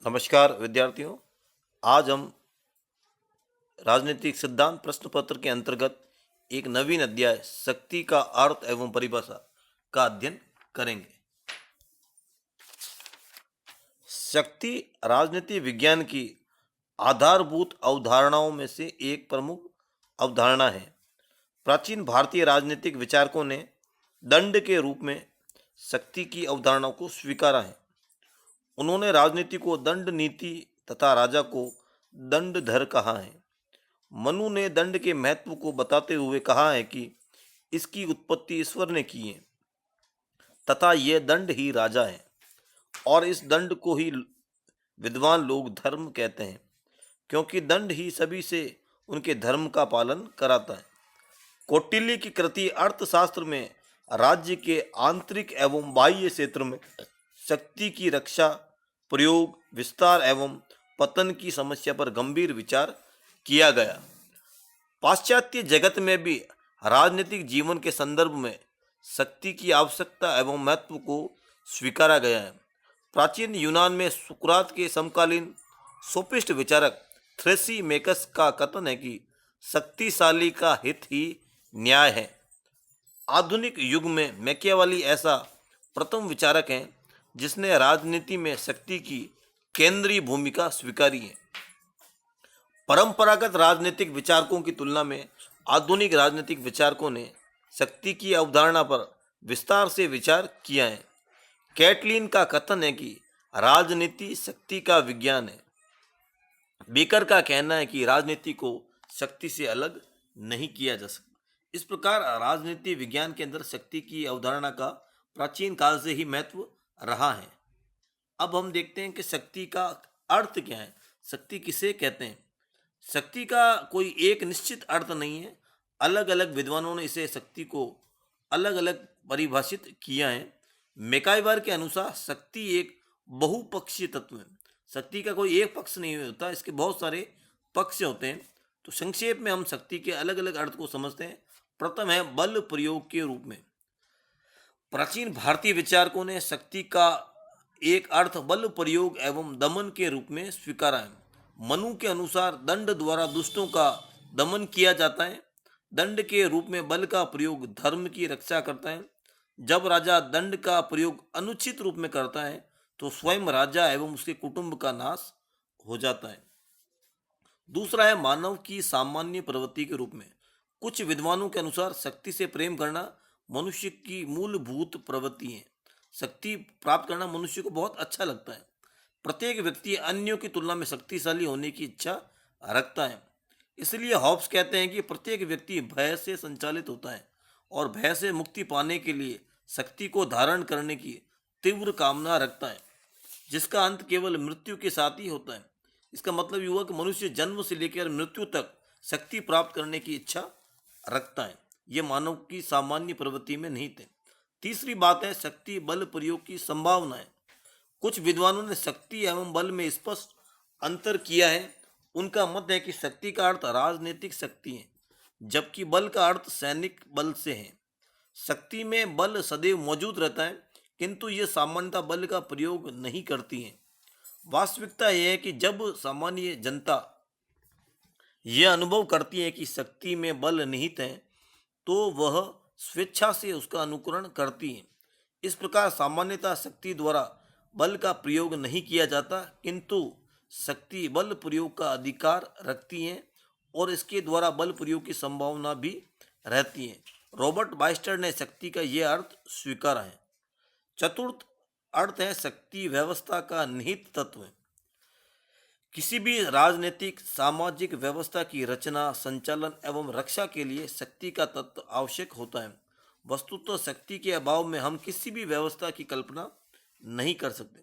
नमस्कार विद्यार्थियों। आज हम राजनीतिक सिद्धांत प्रश्न पत्र के अंतर्गत एक नवीन अध्याय शक्ति का अर्थ एवं परिभाषा का अध्ययन करेंगे। शक्ति राजनीति विज्ञान की आधारभूत अवधारणाओं में से एक प्रमुख अवधारणा है। प्राचीन भारतीय राजनीतिक विचारकों ने दंड के रूप में शक्ति की अवधारणा को स्वीकारा है। उन्होंने राजनीति को दंड नीति तथा राजा को दंडधर कहा है। मनु ने दंड के महत्व को बताते हुए कहा है कि इसकी उत्पत्ति ईश्वर ने की है तथा यह दंड ही राजा है और इस दंड को ही विद्वान लोग धर्म कहते हैं, क्योंकि दंड ही सभी से उनके धर्म का पालन कराता है। कौटिल्य की कृति अर्थशास्त्र में राज्य के आंतरिक एवं बाह्य क्षेत्र में शक्ति की रक्षा, प्रयोग, विस्तार एवं पतन की समस्या पर गंभीर विचार किया गया। पाश्चात्य जगत में भी राजनीतिक जीवन के संदर्भ में शक्ति की आवश्यकता एवं महत्व को स्वीकारा गया है। प्राचीन यूनान में सुकरात के समकालीन सोफिस्ट विचारक थ्रेसीमेकस का कथन है कि शक्तिशाली का हित ही न्याय है। आधुनिक युग में मैकियावेली ऐसा प्रथम विचारक है जिसने राजनीति में शक्ति की केंद्रीय भूमिका स्वीकारी है। परंपरागत राजनीतिक विचारकों की तुलना में आधुनिक राजनीतिक विचारकों ने शक्ति की अवधारणा पर विस्तार से विचार किया है। कैटलिन का कथन है कि राजनीति शक्ति का विज्ञान है। बेकर का कहना है कि राजनीति को शक्ति से अलग नहीं किया जा सकता। इस प्रकार राजनीति विज्ञान के अंदर शक्ति की अवधारणा का प्राचीन काल से ही महत्व रहा है। अब हम देखते हैं कि शक्ति का अर्थ क्या है, शक्ति किसे कहते हैं। शक्ति का कोई एक निश्चित अर्थ नहीं है। अलग अलग विद्वानों ने इसे शक्ति को अलग अलग परिभाषित किया है। मैकाइवर के अनुसार शक्ति एक बहुपक्षीय तत्व है। शक्ति का कोई एक पक्ष नहीं होता, इसके बहुत सारे पक्ष होते हैं। तो संक्षेप में हम शक्ति के अलग अलग अर्थ को समझते हैं। प्रथम है बल प्रयोग के रूप में। प्राचीन भारतीय विचारकों ने शक्ति का एक अर्थ बल प्रयोग एवं दमन के रूप में स्वीकारा है। मनु के अनुसार दंड द्वारा दुष्टों का दमन किया जाता है। दंड के रूप में बल का प्रयोग धर्म की रक्षा करता है। जब राजा दंड का प्रयोग अनुचित रूप में करता है तो स्वयं राजा एवं उसके कुटुंब का नाश हो जाता है। दूसरा है मानव की सामान्य प्रवृत्ति के रूप में। कुछ विद्वानों के अनुसार शक्ति से प्रेम करना मनुष्य की मूलभूत प्रवृत्ति है। शक्ति प्राप्त करना मनुष्य को बहुत अच्छा लगता है। प्रत्येक व्यक्ति अन्यों की तुलना में शक्तिशाली होने की इच्छा रखता है। इसलिए हॉब्स कहते हैं कि प्रत्येक व्यक्ति भय से संचालित होता है और भय से मुक्ति पाने के लिए शक्ति को धारण करने की तीव्र कामना रखता है, जिसका अंत केवल मृत्यु के साथ ही होता है। इसका मतलब ये हुआ कि मनुष्य जन्म से लेकर मृत्यु तक शक्ति प्राप्त करने की इच्छा रखता है। ये मानव की सामान्य प्रवृत्ति में निहित है। तीसरी बात है शक्ति बल प्रयोग की संभावना है। कुछ विद्वानों ने शक्ति एवं बल में स्पष्ट अंतर किया है। उनका मत है कि शक्ति का अर्थ राजनीतिक शक्ति है, जबकि बल का अर्थ सैनिक बल से है। शक्ति में बल सदैव मौजूद रहता है, किंतु ये सामान्यतः बल का प्रयोग नहीं करती है। वास्तविकता यह है कि जब सामान्य जनता यह अनुभव करती है कि शक्ति में बल निहित है तो वह स्वेच्छा से उसका अनुकरण करती है। इस प्रकार सामान्यतः शक्ति द्वारा बल का प्रयोग नहीं किया जाता, किंतु शक्ति बल प्रयोग का अधिकार रखती है और इसके द्वारा बल प्रयोग की संभावना भी रहती है। रॉबर्ट बाइस्टर ने शक्ति का यह अर्थ स्वीकारा है। चतुर्थ अर्थ है शक्ति व्यवस्था का निहित तत्व है। किसी भी राजनीतिक सामाजिक व्यवस्था की रचना, संचालन एवं रक्षा के लिए शक्ति का तत्व आवश्यक होता है। वस्तुतः शक्ति के अभाव में हम किसी भी व्यवस्था की कल्पना नहीं कर सकते।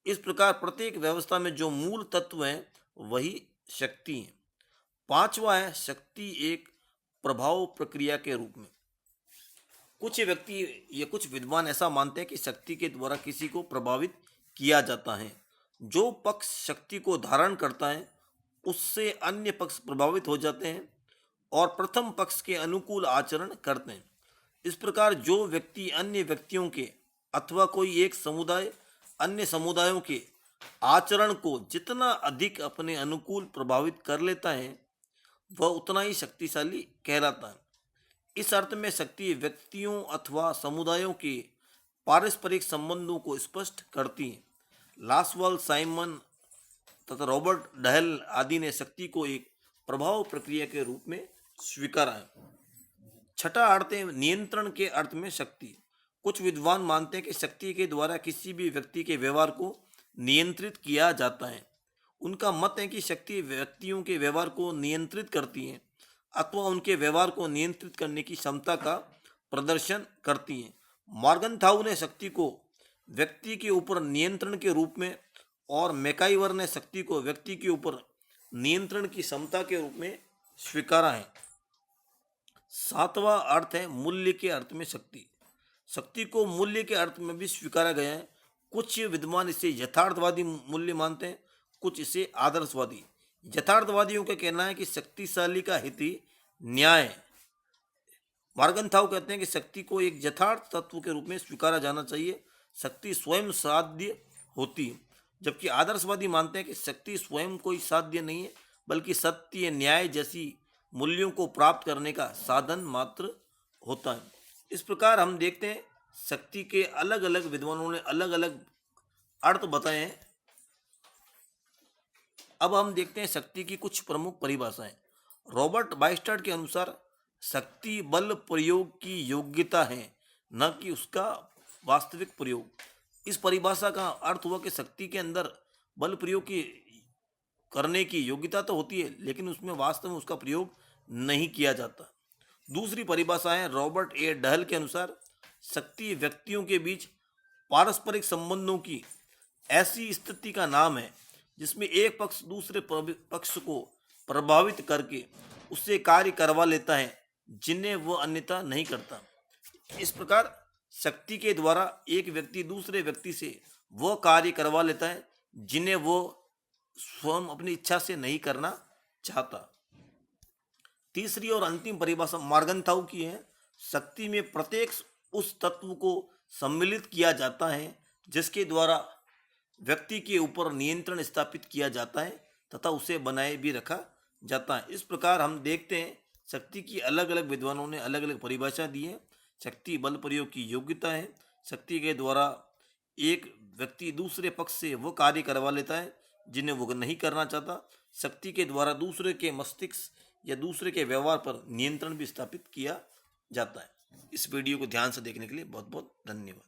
इस प्रकार प्रत्येक व्यवस्था में जो मूल तत्व है वही शक्ति है। पांचवा है शक्ति एक प्रभाव प्रक्रिया के रूप में। कुछ व्यक्ति या कुछ विद्वान ऐसा मानते हैं कि शक्ति के द्वारा किसी को प्रभावित किया जाता है। जो पक्ष शक्ति को धारण करता है उससे अन्य पक्ष प्रभावित हो जाते हैं और प्रथम पक्ष के अनुकूल आचरण करते हैं। इस प्रकार जो व्यक्ति अन्य व्यक्तियों के अथवा कोई एक समुदाय अन्य समुदायों के आचरण को जितना अधिक अपने अनुकूल प्रभावित कर लेता है वह उतना ही शक्तिशाली कहलाता है। इस अर्थ में शक्ति व्यक्तियों अथवा समुदायों के पारस्परिक संबंधों को स्पष्ट करती है। लासवाल, साइमन तथा रॉबर्ट डहल आदि ने शक्ति को एक प्रभाव प्रक्रिया के रूप में स्वीकारा है। छठा अर्थ है नियंत्रण के अर्थ में शक्ति। कुछ विद्वान मानते हैं कि शक्ति के द्वारा किसी भी व्यक्ति के व्यवहार को नियंत्रित किया जाता है। उनका मत है कि शक्ति व्यक्तियों के व्यवहार को नियंत्रित करती है अथवा उनके व्यवहार को नियंत्रित करने की क्षमता का प्रदर्शन करती है। मॉर्गनथाउ ने शक्ति को व्यक्ति के ऊपर नियंत्रण के रूप में और मैकाइवर ने शक्ति को व्यक्ति के ऊपर नियंत्रण की क्षमता के रूप में स्वीकारा है। सातवां अर्थ है मूल्य के अर्थ में शक्ति। शक्ति को मूल्य के अर्थ में भी स्वीकारा गया है। कुछ विद्वान इसे यथार्थवादी मूल्य मानते हैं, कुछ इसे आदर्शवादी। यथार्थवादियों का कहना है कि शक्तिशाली का हित ही न्याय है। मॉर्गनथाउ कहते हैं कि शक्ति को एक यथार्थ तत्व के रूप में स्वीकारा जाना चाहिए, शक्ति स्वयं साध्य होती है। जबकि आदर्शवादी मानते हैं कि शक्ति स्वयं कोई साध्य नहीं है, बल्कि सत्य, न्याय जैसी मूल्यों को प्राप्त करने का साधन मात्र होता है। इस प्रकार हम देखते हैं शक्ति के अलग अलग विद्वानों ने अलग अलग अर्थ बताए हैं। अब हम देखते हैं शक्ति की कुछ प्रमुख परिभाषाएं। रॉबर्ट बाइस्टार्ड के अनुसार शक्ति बल प्रयोग की योग्यता है, न कि उसका वास्तविक प्रयोग। इस परिभाषा का अर्थ हुआ कि शक्ति के अंदर बल प्रयोग की करने की योग्यता तो होती है, लेकिन उसमें वास्तव में उसका प्रयोग नहीं किया जाता। दूसरी परिभाषा है रॉबर्ट ए डहल के अनुसार शक्ति व्यक्तियों के बीच पारस्परिक संबंधों की ऐसी स्थिति का नाम है जिसमें एक पक्ष दूसरे पक्ष को प्रभावित करके उससे कार्य करवा लेता है जिन्हें वह अन्यथा नहीं करता। इस प्रकार शक्ति के द्वारा एक व्यक्ति दूसरे व्यक्ति से वह कार्य करवा लेता है जिन्हें वो स्वयं अपनी इच्छा से नहीं करना चाहता। तीसरी और अंतिम परिभाषा मॉर्गनथाउ की है। शक्ति में प्रत्येक उस तत्व को सम्मिलित किया जाता है जिसके द्वारा व्यक्ति के ऊपर नियंत्रण स्थापित किया जाता है तथा उसे बनाए भी रखा जाता है। इस प्रकार हम देखते हैं शक्ति की अलग अलग विद्वानों ने अलग अलग परिभाषा दी है। शक्ति बल प्रयोग की योग्यता है। शक्ति के द्वारा एक व्यक्ति दूसरे पक्ष से वो कार्य करवा लेता है जिन्हें वो नहीं करना चाहता। शक्ति के द्वारा दूसरे के मस्तिष्क या दूसरे के व्यवहार पर नियंत्रण भी स्थापित किया जाता है। इस वीडियो को ध्यान से देखने के लिए बहुत बहुत धन्यवाद।